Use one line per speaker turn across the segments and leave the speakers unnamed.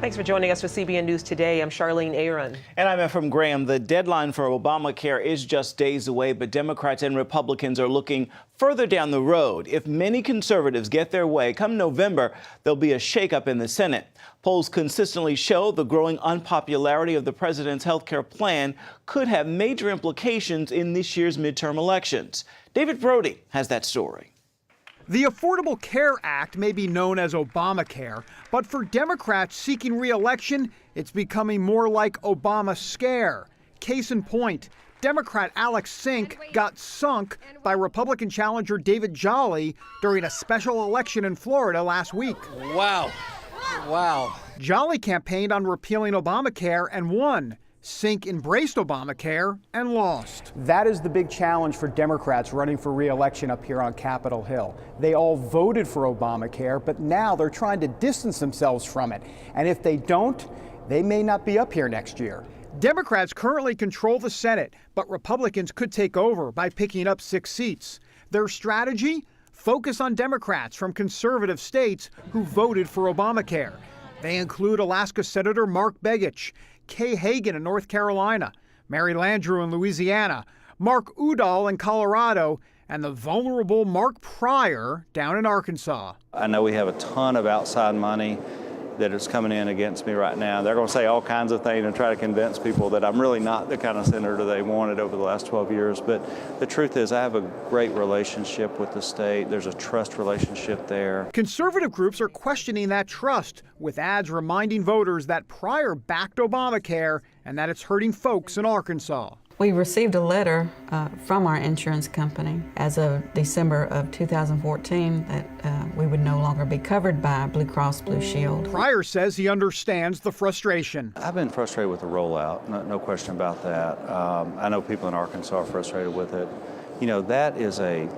Thanks for joining us for CBN News Today. I'm Charlene Aaron.
And I'm Ephraim Graham. The deadline for Obamacare is just days away, but Democrats and Republicans are looking further down the road. If many conservatives get their way, come November, there'll be a shakeup in the Senate. Polls consistently show the growing unpopularity of the president's health care plan could have major implications in this year's midterm elections. David Brody has that story.
The Affordable Care Act may be known as Obamacare, but for Democrats seeking re-election, it's becoming more like Obama scare. Case in point, Democrat Alex Sink got sunk by Republican challenger David Jolly during a special election in Florida last week.
Wow.
Jolly campaigned on repealing Obamacare and won. Sink embraced Obamacare and lost.
That is the big challenge for Democrats running for re-election up here on Capitol Hill. They all voted for Obamacare, but now they're trying to distance themselves from it. And if they don't, they may not be up here next year.
Democrats currently control the Senate, but Republicans could take over by picking up 6 seats. Their strategy? Focus on Democrats from conservative states who voted for Obamacare. They include Alaska Senator Mark Begich, Kay Hagan in North Carolina, Mary Landrieu in Louisiana, Mark Udall in Colorado, and the vulnerable Mark Pryor down in Arkansas.
I know we have a ton of outside money that is coming in against me right now. They're going to say all kinds of things and try to convince people that I'm really not the kind of senator they wanted over the last 12 years. But the truth is, I have a great relationship with the state. There's a trust relationship there.
Conservative groups are questioning that trust, with ads reminding voters that Pryor backed Obamacare and that it's hurting folks in Arkansas.
We received a letter from our insurance company as of December of 2014 that we would no longer be covered by Blue Cross Blue Shield.
Pryor says he understands the frustration.
I've been frustrated with the rollout, no question about that. I know people in Arkansas are frustrated with it. You know, that was a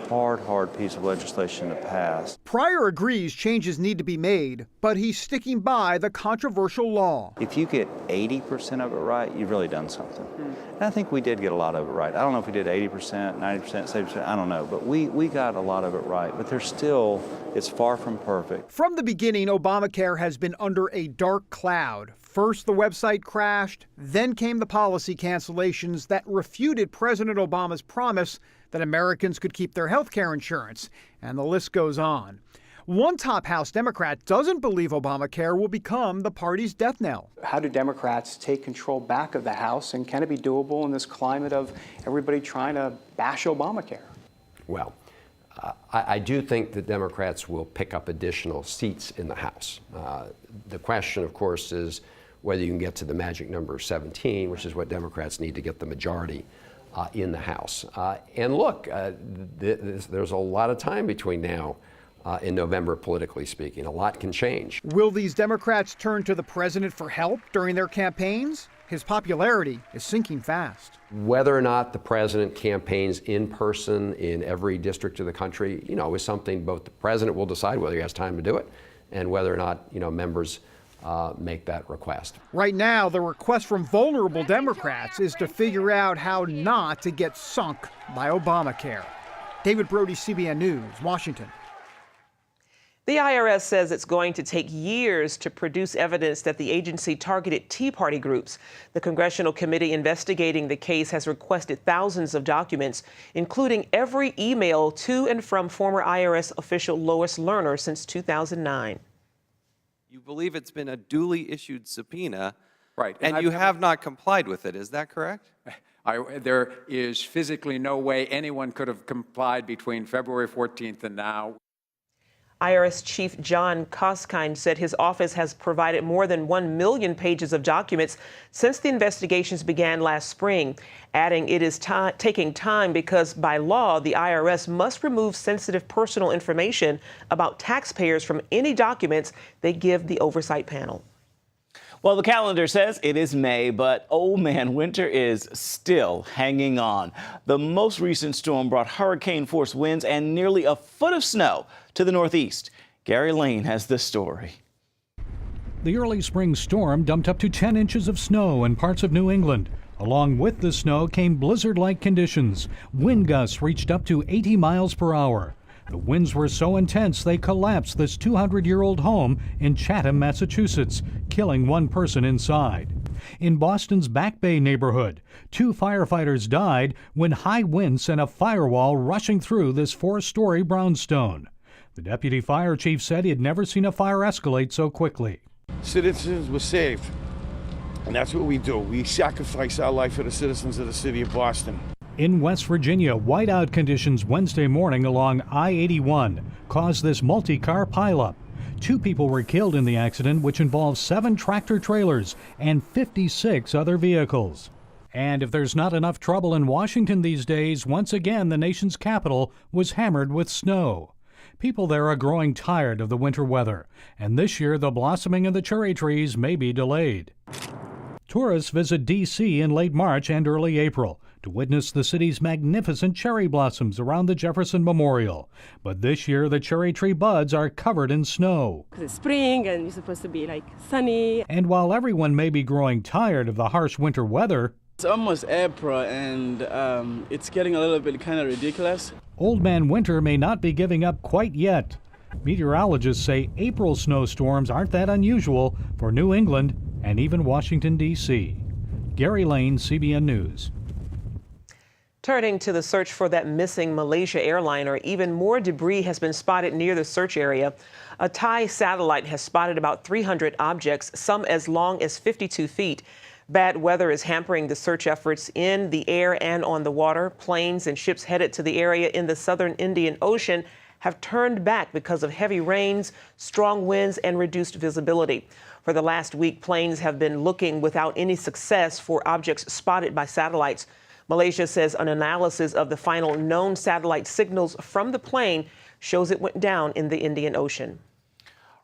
hard piece of legislation to pass.
Pryor agrees changes need to be made, but he's sticking by the controversial law.
If you get 80% of it right, you've really done something. And I think we did get a lot of it right. I don't know if we did 80%, 90%, 70%, I don't know, but we got a lot of it right. But it's far from perfect.
From the beginning, Obamacare has been under a dark cloud. First, the website crashed, then came the policy cancellations that refuted President Obama's promise that Americans could keep their health care insurance, and the list goes on. One top House Democrat doesn't believe Obamacare will become the party's death knell.
How do Democrats take control back of the House, and can it be doable in this climate of everybody trying to bash Obamacare?
Well, I do think that Democrats will pick up additional seats in the House. The question, of course, is whether you can get to the magic number of 17, which is what Democrats need to get the majority in the House. And look, there's a lot of time between now and November, politically speaking. A lot can change.
Will these Democrats turn to the president for help during their campaigns? His popularity is sinking fast.
Whether or not the president campaigns in person in every district of the country, is something both the president will decide whether he has time to do it and whether or not, members make that request.
Right now, the request from vulnerable Democrats is to figure out how not to get sunk by Obamacare. David Brody, CBN News, Washington.
The IRS says it's going to take years to produce evidence that the agency targeted Tea Party groups. The congressional committee investigating the case has requested thousands of documents, including every email to and from former IRS official Lois Lerner since 2009.
You believe it's been a duly issued subpoena,
right?
And you have not complied with it. Is that correct?
There is physically no way anyone could have complied between February 14th and now.
IRS Chief John Koskind said his office has provided more than 1 million pages of documents since the investigations began last spring, adding it is taking time because by law, the IRS must remove sensitive personal information about taxpayers from any documents they give the oversight panel.
Well, the calendar says it is May, but oh man, winter is still hanging on. The most recent storm brought hurricane-force winds and nearly a foot of snow to the northeast. Gary Lane has the story.
The early spring storm dumped up to 10 inches of snow in parts of New England. Along with the snow came blizzard-like conditions. Wind gusts reached up to 80 miles per hour. The winds were so intense they collapsed this 200-year-old home in Chatham, Massachusetts, killing one person inside. In Boston's Back Bay neighborhood, 2 firefighters died when high winds sent a firewall rushing through this 4-story brownstone. The deputy fire chief said he had never seen a fire escalate so quickly.
Citizens were saved, and that's what we do. We sacrifice our life for the citizens of the city of Boston.
In West Virginia, whiteout conditions Wednesday morning along I-81 caused this multi-car pileup. 2 people were killed in the accident, which involved 7 tractor-trailers and 56 other vehicles. And if there's not enough trouble in Washington these days, once again the nation's capital was hammered with snow. People there are growing tired of the winter weather, and this year the blossoming of the cherry trees may be delayed. Tourists visit D.C. in late March and early April to witness the city's magnificent cherry blossoms around the Jefferson Memorial. But this year, the cherry tree buds are covered in snow.
Because it's spring and it's supposed to be sunny.
And while everyone may be growing tired of the harsh winter weather,
it's almost April and it's getting a little bit kind of ridiculous.
Old Man Winter may not be giving up quite yet. Meteorologists say April snowstorms aren't that unusual for New England and even Washington, D.C. Gary Lane, CBN News.
Turning to the search for that missing Malaysia airliner, even more debris has been spotted near the search area. A Thai satellite has spotted about 300 objects, some as long as 52 feet. Bad weather is hampering the search efforts in the air and on the water. Planes and ships headed to the area in the southern Indian Ocean have turned back because of heavy rains, strong winds, and reduced visibility. For the last week, planes have been looking without any success for objects spotted by satellites. Malaysia says an analysis of the final known satellite signals from the plane shows it went down in the Indian Ocean.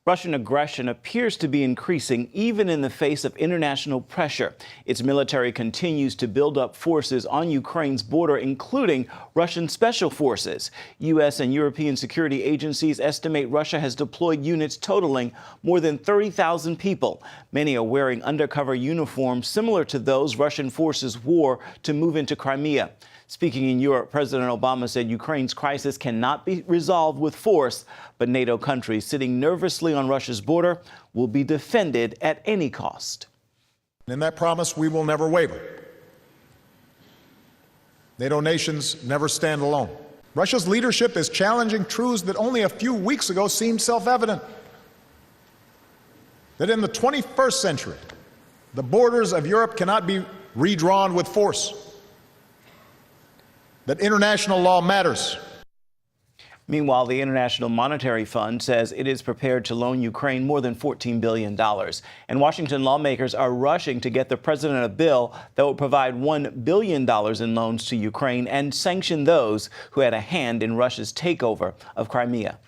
Russian aggression appears to be increasing even in the face of international pressure. Its military continues to build up forces on Ukraine's border, including Russian special forces. U.S. and European security agencies estimate Russia has deployed units totaling more than 30,000 people. Many are wearing undercover uniforms similar to those Russian forces wore to move into Crimea. Speaking in Europe, President Obama said Ukraine's crisis cannot be resolved with force, but NATO countries sitting nervously on Russia's border will be defended at any cost.
In that promise, we will never waver. NATO nations never stand alone. Russia's leadership is challenging truths that only a few weeks ago seemed self-evident. That in the 21st century, the borders of Europe cannot be redrawn with force. That international law matters.
Meanwhile, the International Monetary Fund says it is prepared to loan Ukraine more than $14 billion. And Washington lawmakers are rushing to get the president a bill that will provide $1 billion in loans to Ukraine and sanction those who had a hand in Russia's takeover of Crimea.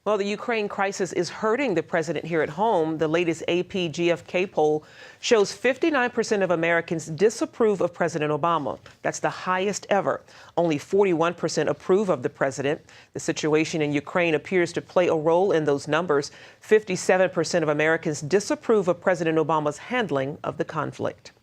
Well, the Ukraine crisis is hurting the president here at home. The latest AP GFK poll shows 59% of Americans disapprove of President Obama. That's the highest ever. Only 41% approve of the president. The situation in Ukraine appears to play a role in those numbers. 57% of Americans disapprove of President Obama's handling of the conflict.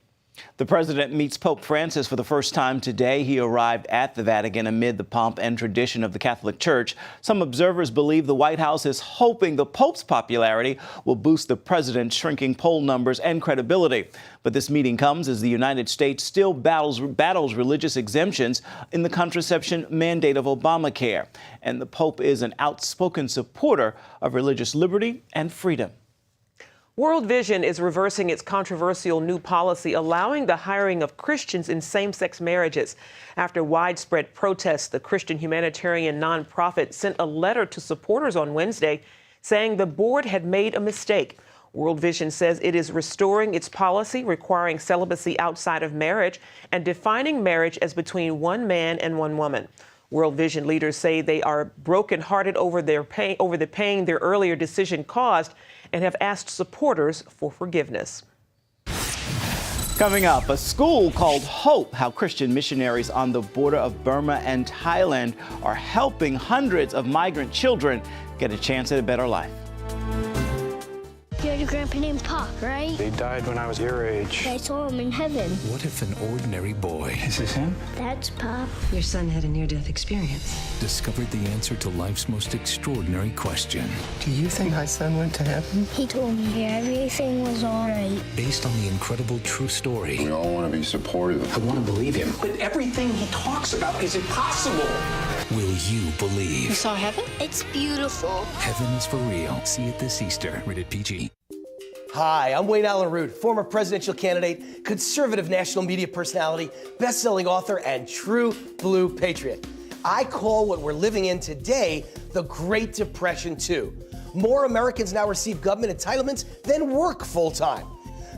The president meets Pope Francis for the first time today. He arrived at the Vatican amid the pomp and tradition of the Catholic Church. Some observers believe the White House is hoping the Pope's popularity will boost the president's shrinking poll numbers and credibility. But this meeting comes as the United States still battles religious exemptions in the contraception mandate of Obamacare. And the Pope is an outspoken supporter of religious liberty and freedom.
World Vision is reversing its controversial new policy allowing the hiring of Christians in same-sex marriages. After widespread protests, the Christian humanitarian nonprofit sent a letter to supporters on Wednesday saying the board had made a mistake. World Vision says it is restoring its policy requiring celibacy outside of marriage and defining marriage as between one man and one woman. World Vision leaders say they are brokenhearted over the pain their earlier decision caused and have asked supporters for forgiveness.
Coming up, a school called Hope, how Christian missionaries on the border of Burma and Thailand are helping hundreds of migrant children get a chance at a better life.
Kaya
your grandpa named Pop, right?
He died when I was your age.
I saw him in heaven.
What if an ordinary boy,
Is this him?
That's Pop.
Your son had a near-death experience.
discovered the answer to life's most extraordinary question?
Do you think my son went to heaven?
He told me everything was all right.
Based on the incredible true story.
We all want to be supportive.
I want to believe him.
But everything he talks about is impossible.
Will you believe?
You saw heaven? It's beautiful.
Heaven is for real. See it this Easter. Rated PG.
Hi, I'm Wayne Allen Root, former presidential candidate, conservative national media personality, best-selling author, and true blue patriot. I call what we're living in today the Great Depression 2. More Americans now receive government entitlements than work full-time.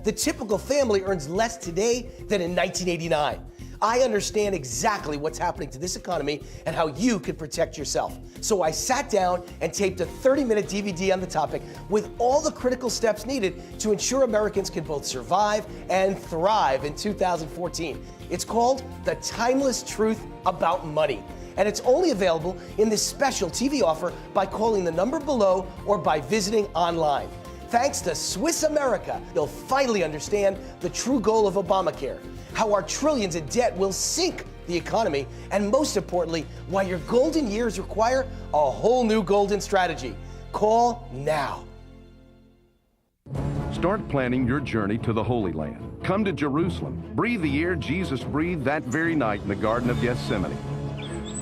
The typical family earns less today than in 1989. I understand exactly what's happening to this economy and how you can protect yourself. So I sat down and taped a 30-minute DVD on the topic with all the critical steps needed to ensure Americans can both survive and thrive in 2014. It's called The Timeless Truth About Money. And it's only available in this special TV offer by calling the number below or by visiting online. Thanks to Swiss America, you'll finally understand the true goal of Obamacare, how our trillions in debt will sink the economy, and most importantly, why your golden years require a whole new golden strategy. Call now.
Start planning your journey to the Holy Land. Come to Jerusalem. Breathe the air Jesus breathed that very night in the Garden of Gethsemane.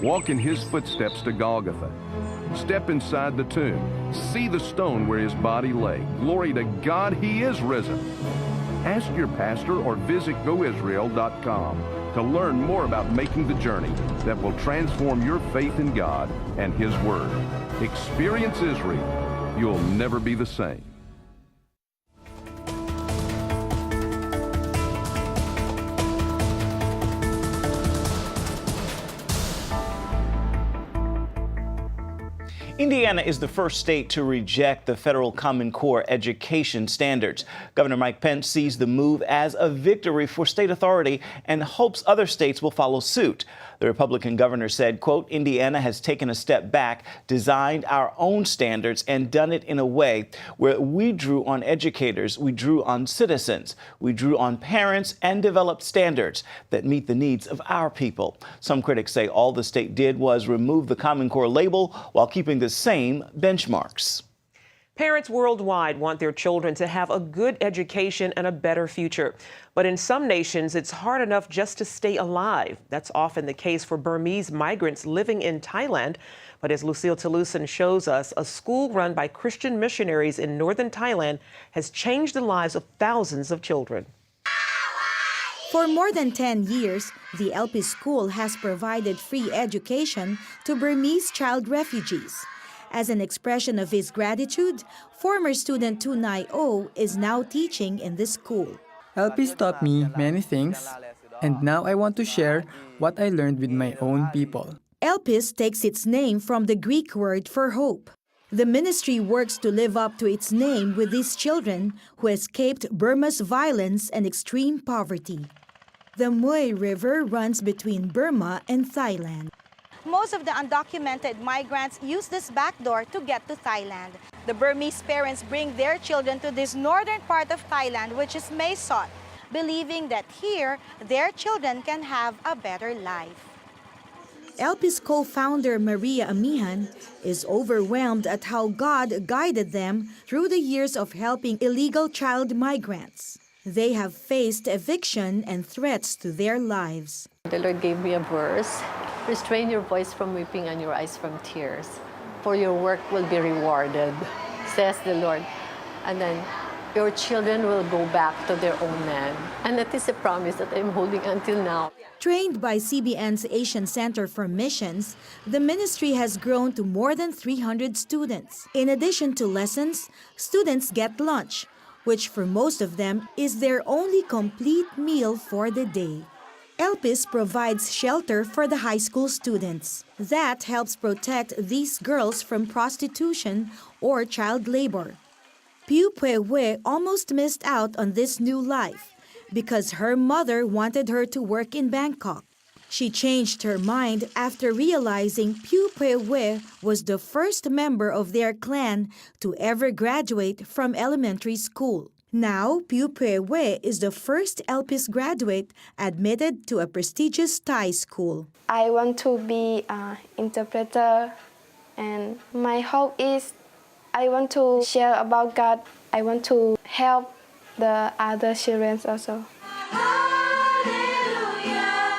Walk in his footsteps to Golgotha. Step inside the tomb. See the stone where his body lay. Glory to God, he is risen. Ask your pastor or visit goisrael.com to learn more about making the journey that will transform your faith in God and his word. Experience Israel. You'll never be the same.
Indiana is the first state to reject the federal Common Core education standards. Governor Mike Pence sees the move as a victory for state authority and hopes other states will follow suit. The Republican governor said, quote, Indiana has taken a step back, designed our own standards, and done it in a way where we drew on educators, we drew on citizens, we drew on parents, and developed standards that meet the needs of our people. Some critics say all the state did was remove the Common Core label while keeping the same benchmarks.
Parents worldwide want their children to have a good education and a better future. But in some nations, it's hard enough just to stay alive. That's often the case for Burmese migrants living in Thailand. But as Lucille Toulousan shows us, a school run by Christian missionaries in northern Thailand has changed the lives of thousands of children.
For more than 10 years, the LP school has provided free education to Burmese child refugees. As an expression of his gratitude, former student Tunai O is now teaching in this school.
LP's taught me many things, and now I want to share what I learned with my own people.
LP's takes its name from the Greek word for hope. The ministry works to live up to its name with these children who escaped Burma's violence and extreme poverty. The Mui River runs between Burma and Thailand.
Most of the undocumented migrants use this back door to get to Thailand. The Burmese parents bring their children to this northern part of Thailand, which is Mae Sot, believing that here their children can have a better life.
LP's co-founder Maria Amihan is overwhelmed at how God guided them through the years of helping illegal child migrants. They have faced eviction and threats to their lives.
The Lord gave me a verse. Restrain your voice from weeping and your eyes from tears, for your work will be rewarded, says the Lord. And then your children will go back to their own land. And that is a promise that I'm holding until now.
Trained by CBN's Asian Center for Missions, the ministry has grown to more than 300 students. In addition to lessons, students get lunch, which for most of them is their only complete meal for the day. ELPIS provides shelter for the high school students. That helps protect these girls from prostitution or child labor. Piu Pue almost missed out on this new life because her mother wanted her to work in Bangkok. She changed her mind after realizing Piu Pue was the first member of their clan to ever graduate from elementary school. Now, Piu Pue is the first ELPIS graduate admitted to a prestigious Thai school.
I want to be an interpreter, and my hope is I want to share about God. I want to help the other children also.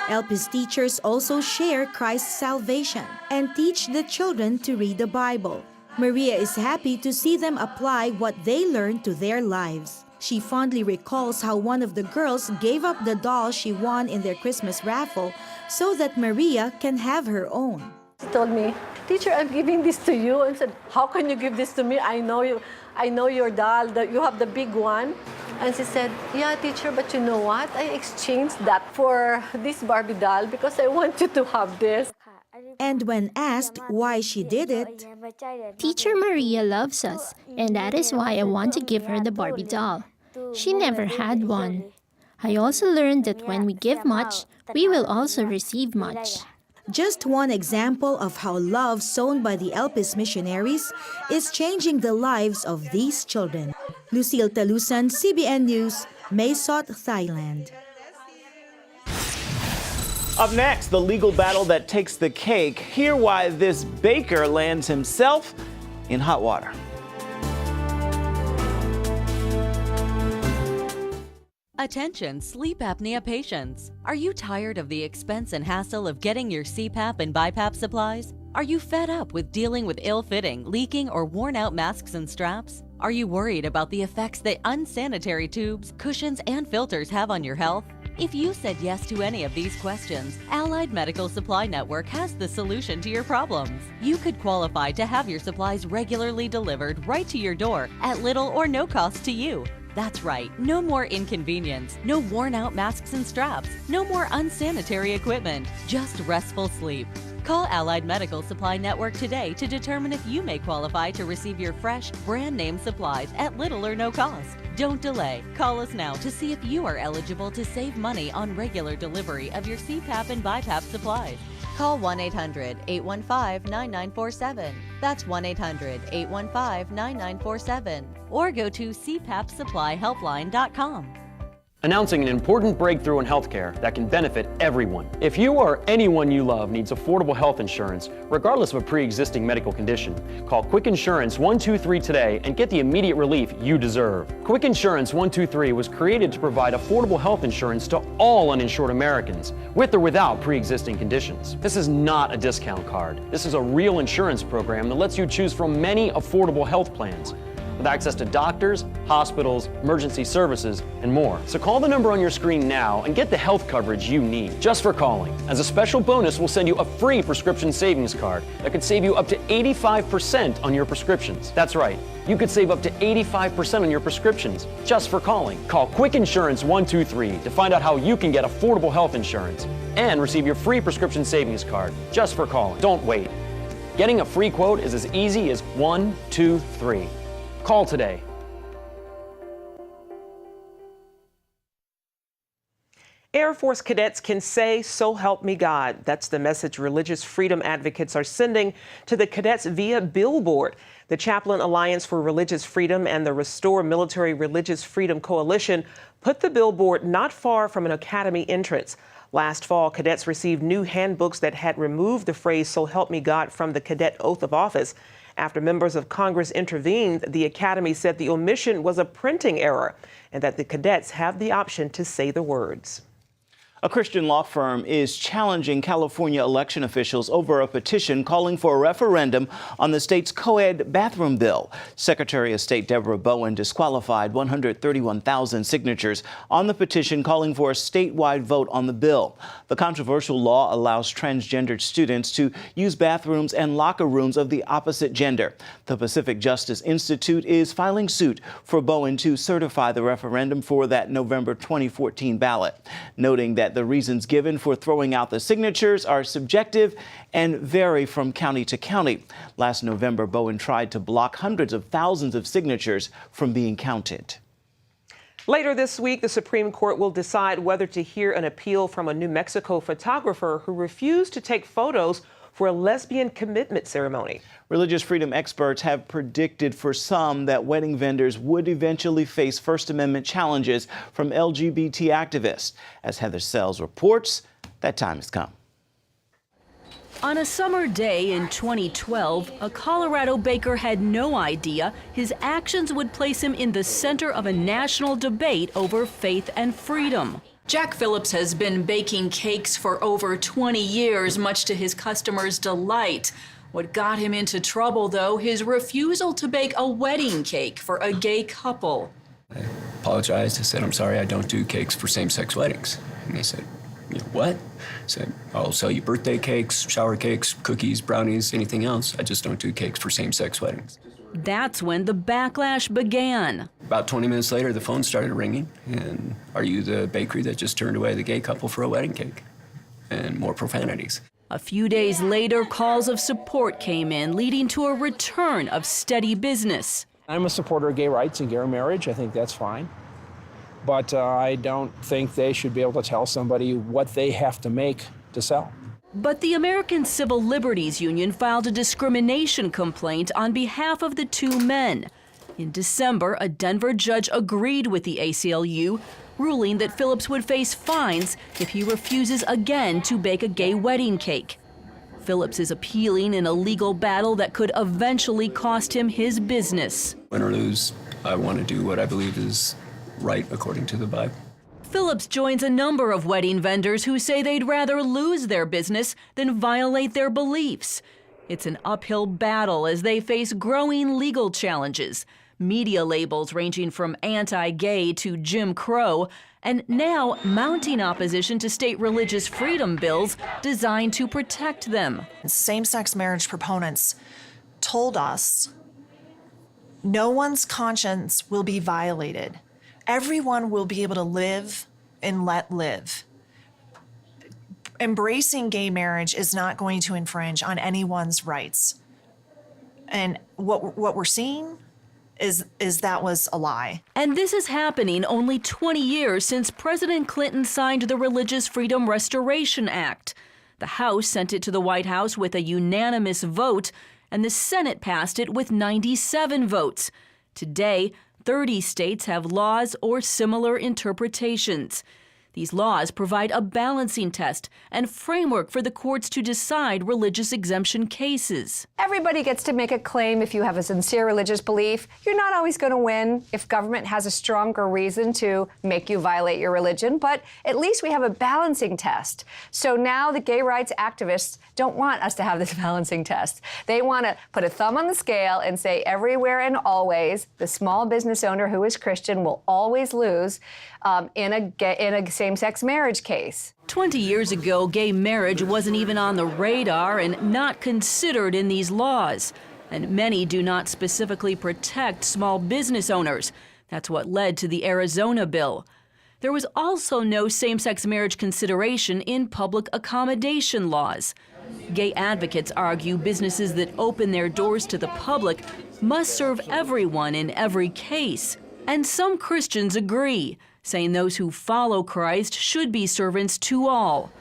ELPIS teachers also share Christ's salvation and teach the children to read the Bible. Maria is happy to see them apply what they learned to their lives. She fondly recalls how one of the girls gave up the doll she won in their Christmas raffle so that Maria can have her own.
She told me, "Teacher, I'm giving this to you." And said, "How can you give this to me? I know your doll, you have the big one." And she said, "Yeah, teacher, but you know what? I exchanged that for this Barbie doll because I want you to have this."
And when asked why she did it,
Teacher Maria loves us, and that is why I want to give her the Barbie doll. She never had one. I also learned that when we give much, we will also receive much.
Just one example of how love sown by the ELPIS missionaries is changing the lives of these children. Lucille Talusan, CBN News, Mae Sot, Thailand.
Up next, the legal battle that takes the cake. Hear why this baker lands himself in hot water.
Attention sleep apnea patients. Are you tired of the expense and hassle of getting your CPAP and BiPAP supplies? Are you fed up with dealing with ill-fitting, leaking, or worn-out masks and straps? Are you worried about the effects that unsanitary tubes, cushions, and filters have on your health? If you said yes to any of these questions, Allied Medical Supply Network has the solution to your problems. You could qualify to have your supplies regularly delivered right to your door at little or no cost to you. That's right, no more inconvenience, no worn-out masks and straps, no more unsanitary equipment, just restful sleep. Call Allied Medical Supply Network today to determine if you may qualify to receive your fresh, brand-name supplies at little or no cost. Don't delay. Call us now to see if you are eligible to save money on regular delivery of your CPAP and BiPAP supplies. Call 1-800-815-9947. That's 1-800-815-9947. Or go to cpapsupplyhelpline.com.
Announcing an important breakthrough in healthcare that can benefit everyone. If you or anyone you love needs affordable health insurance, regardless of a pre-existing medical condition, call Quick Insurance 123 today and get the immediate relief you deserve. Quick Insurance 123 was created to provide affordable health insurance to all uninsured Americans, with or without pre-existing conditions. This is not a discount card. This is a real insurance program that lets you choose from many affordable health plans, with access to doctors, hospitals, emergency services, and more. So call the number on your screen now and get the health coverage you need just for calling. As a special bonus, we'll send you a free prescription savings card that could save you up to 85% on your prescriptions. That's right, you could save up to 85% on your prescriptions just for calling. Call Quick Insurance 123 to find out how you can get affordable health insurance and receive your free prescription savings card just for calling. Don't wait. Getting a free quote is as easy as 1, 2, 3. Call today.
Air Force cadets can say, "So help me God." That's the message religious freedom advocates are sending to the cadets via billboard. The Chaplain Alliance for Religious Freedom and the Restore Military Religious Freedom Coalition put the billboard not far from an academy entrance. Last fall, cadets received new handbooks that had removed the phrase, "So help me God," from the cadet oath of office. After members of Congress intervened, the Academy said the omission was a printing error and that the cadets have the option to say the words.
A Christian law firm is challenging California election officials over a petition calling for a referendum on the state's co-ed bathroom bill. Secretary of State Deborah Bowen disqualified 131,000 signatures on the petition calling for a statewide vote on the bill. The controversial law allows transgendered students to use bathrooms and locker rooms of the opposite gender. The Pacific Justice Institute is filing suit for Bowen to certify the referendum for that November 2014 ballot, noting that the reasons given for throwing out the signatures are subjective and vary from county to county. Last November, Bowen tried to block hundreds of thousands of signatures from being counted.
Later this week, the Supreme Court will decide whether to hear an appeal from a New Mexico photographer who refused to take photos for a lesbian commitment ceremony.
Religious freedom experts have predicted for some that wedding vendors would eventually face First Amendment challenges from LGBT activists. As Heather Sells reports, that time has come.
On a summer day in 2012, a Colorado baker had no idea his actions would place him in the center of a national debate over faith and freedom.
Jack Phillips has been baking cakes for over 20 years, much to his customers' delight. What got him into trouble, though, his refusal to bake a wedding cake for a gay couple.
I apologized. I said, I'm sorry, I don't do cakes for same-sex weddings. And they said, what? I said, I'll sell you birthday cakes, shower cakes, cookies, brownies, anything else. I just don't do cakes for same-sex weddings.
That's when the backlash began.
About 20 minutes later, the phone started ringing. And are you the bakery that just turned away the gay couple for a wedding cake? And more profanities.
A few days later, calls of support came in, leading to a return of steady business.
I'm a supporter of gay rights and gay marriage. I think that's fine. But I don't think they should be able to tell somebody what they have to make to sell.
But the American Civil Liberties Union filed a discrimination complaint on behalf of the two men. In December, a Denver judge agreed with the ACLU, ruling that Phillips would face fines if he refuses again to bake a gay wedding cake. Phillips is appealing in a legal battle that could eventually cost him his business.
Win or lose, I want to do what I believe is right according to the Bible.
Phillips joins a number of wedding vendors who say they'd rather lose their business than violate their beliefs. It's an uphill battle as they face growing legal challenges, media labels ranging from anti-gay to Jim Crow, and now mounting opposition to state religious freedom bills designed to protect them.
Same-sex marriage proponents told us no one's conscience will be violated. Everyone will be able to live and let live. Embracing gay marriage is not going to infringe on anyone's rights. And what we're seeing is that was a lie.
And this is happening only 20 years since President Clinton signed the Religious Freedom Restoration Act. The House sent it to the White House with a unanimous vote, and the Senate passed it with 97 votes. Today, 30 states have laws or similar interpretations. These laws provide a balancing test and framework for the courts to decide religious exemption cases.
Everybody gets to make a claim if you have a sincere religious belief. You're not always going to win if government has a stronger reason to make you violate your religion, but at least we have a balancing test. So now the gay rights activists don't want us to have this balancing test. They want to put a thumb on the scale and say everywhere and always the small business owner who is Christian will always lose in a same-sex marriage case.
20 years ago, gay marriage wasn't even on the radar and not considered in these laws. And many do not specifically protect small business owners. That's what led to the Arizona bill. There was also no same-sex marriage consideration in public accommodation laws. Gay advocates argue businesses that open their doors to the public must serve everyone in every case. And some Christians agree, saying those who follow Christ should be servants to all.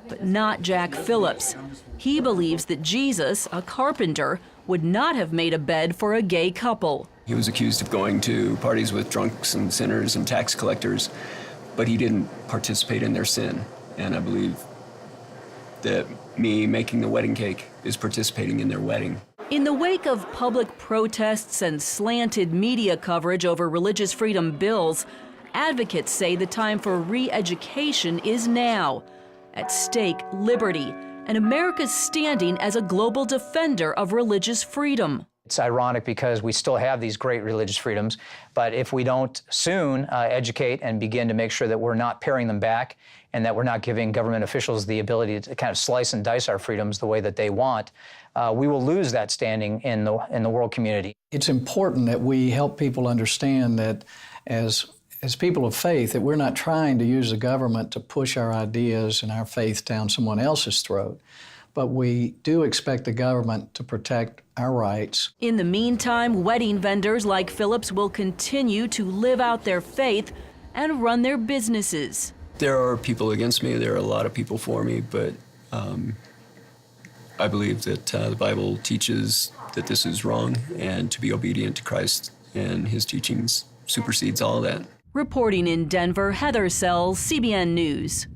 But not Jack Phillips. He believes that Jesus, a carpenter, would not have made a bed for a gay couple.
He was accused of going to parties with drunks and sinners and tax collectors, but he didn't participate in their sin. And I believe that me making the wedding cake is participating in their wedding.
In the wake of public protests and slanted media coverage over religious freedom bills, advocates say the time for re-education is now. At stake, liberty, and America's standing as a global defender of religious freedom.
It's ironic because we still have these great religious freedoms, but if we don't soon educate and begin to make sure that we're not paring them back and that we're not giving government officials the ability to kind of slice and dice our freedoms the way that they want, we will lose that standing in the world community.
It's important that we help people understand that as people of faith, that we're not trying to use the government to push our ideas and our faith down someone else's throat, but we do expect the government to protect our rights.
In the meantime, wedding vendors like Phillips will continue to live out their faith and run their businesses.
There are people against me, there are a lot of people for me, but I believe that the Bible teaches that this is wrong, and to be obedient to Christ and his teachings supersedes all of that.
Reporting in Denver, Heather Sells, CBN News.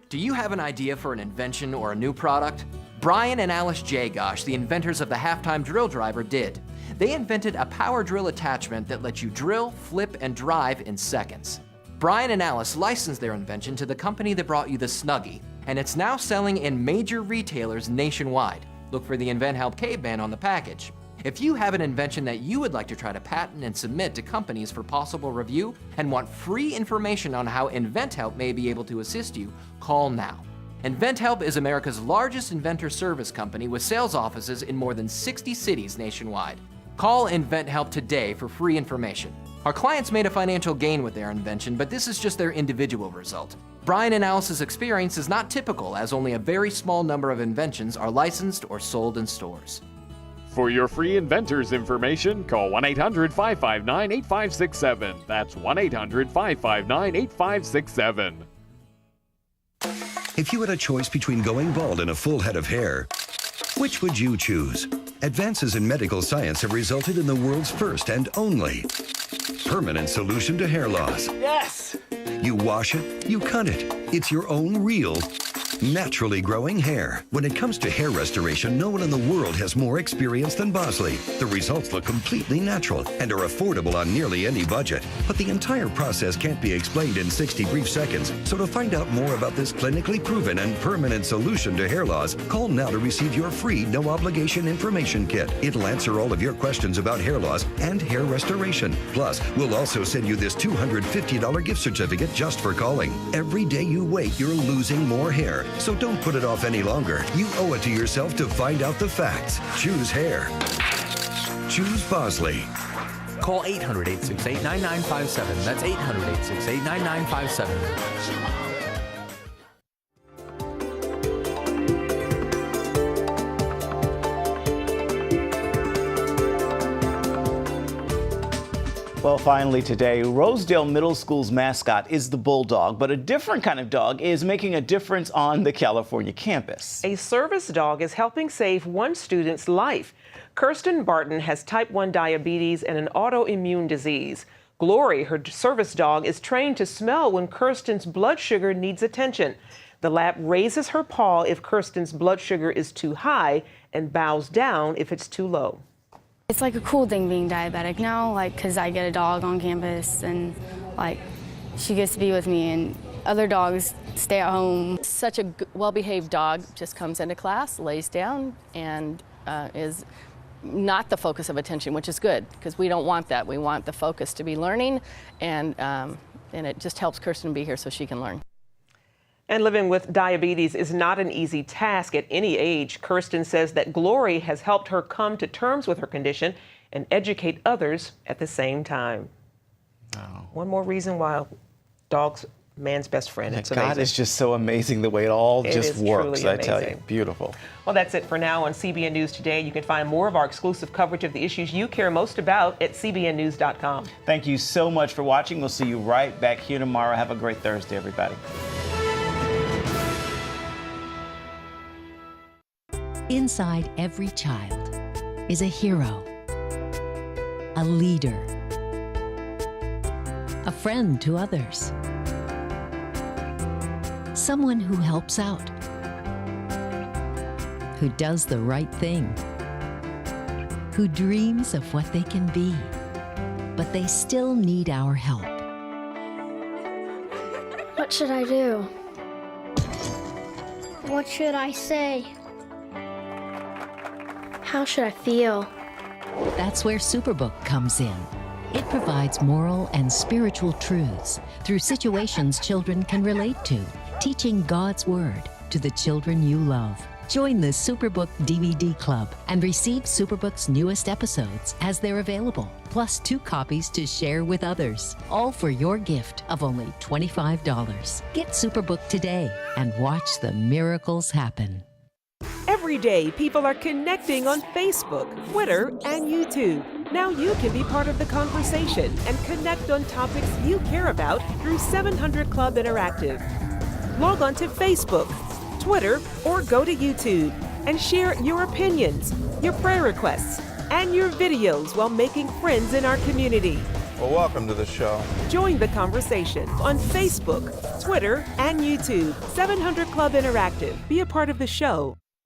Do you have an idea for an invention or a new product? Brian and Alice Jagosh, the inventors of the halftime drill driver, did. They invented a power drill attachment that lets you drill, flip, and drive in seconds. Brian and Alice licensed their invention to the company that brought you the Snuggie, and it's now selling in major retailers nationwide. Look for the Invent Help Caveman on the package. If you have an invention that you would like to try to patent and submit to companies for possible review and want free information on how InventHelp may be able to assist you, call now. InventHelp is America's largest inventor service company with sales offices in more than 60 cities nationwide. Call InventHelp today for free information. Our clients made a financial gain with their invention, but this is just their individual result. Brian and Alice's experience is not typical, as only a very small number of inventions are licensed or sold in stores.
For your free inventors information, call 1-800-559-8567. That's 1-800-559-8567.
If you had a choice between going bald and a full head of hair, which would you choose? Advances in medical science have resulted in the world's first and only permanent solution to hair loss.
Yes!
You wash it, you cut it. It's your own real, naturally growing hair. When it comes to hair restoration, no one in the world has more experience than Bosley. The results look completely natural and are affordable on nearly any budget. But the entire process can't be explained in 60 brief seconds. So to find out more about this clinically proven and permanent solution to hair loss, call now to receive your free no-obligation information kit. It'll answer all of your questions about hair loss and hair restoration. Plus, we'll also send you this $250 gift certificate just for calling. Every day you wait, you're losing more hair. So don't put it off any longer. You owe it to yourself to find out the facts. Choose hair. Choose Bosley.
Call 800-868-9957. That's 800-868-9957.
Well, finally today, Rosedale Middle School's mascot is the bulldog, but a different kind of dog is making a difference on the California campus.
A service dog is helping save one student's life. Kirsten Barton has type 1 diabetes and an autoimmune disease. Glory, her service dog, is trained to smell when Kirsten's blood sugar needs attention. The lab raises her paw if Kirsten's blood sugar is too high and bows down if it's too low.
It's like a cool thing being diabetic now, like, because I get a dog on campus and, like, she gets to be with me and other dogs stay at home.
Such a well-behaved dog just comes into class, lays down, and is not the focus of attention, which is good, because we don't want that. We want the focus to be learning, and it just helps Kirsten be here so she can learn.
And living with diabetes is not an easy task at any age. Kirsten says that Glory has helped her come to terms with her condition and educate others at the same time.
Oh.
One more reason why dogs, man's best friend. It's amazing.
God is just so amazing the way it all just works, I tell you.
Amazing.
Beautiful.
Well, that's it for now on CBN News Today. You can find more of our exclusive coverage of the issues you care most about at cbnnews.com.
Thank you so much for watching. We'll see you right back here tomorrow. Have a great Thursday, everybody.
Inside every child is a hero, a leader, a friend to others, someone who helps out, who does the right thing, who dreams of what they can be, but they still need our help.
What should I do? What should I say? How should I feel?
That's where Superbook comes in. It provides moral and spiritual truths through situations children can relate to, teaching God's Word to the children you love. Join the Superbook DVD Club and receive Superbook's newest episodes as they're available, plus 2 copies to share with others, all for your gift of only $25. Get Superbook today and watch the miracles happen.
Every day, people are connecting on Facebook, Twitter, and YouTube.
Now you can be part of the conversation and connect on topics you care about through 700 Club Interactive. Log on to Facebook, Twitter, or go to YouTube and share your opinions, your prayer requests, and your videos while making friends in our community.
Well, welcome to the show.
Join the conversation on Facebook, Twitter, and YouTube. 700 Club Interactive. Be a part of the show.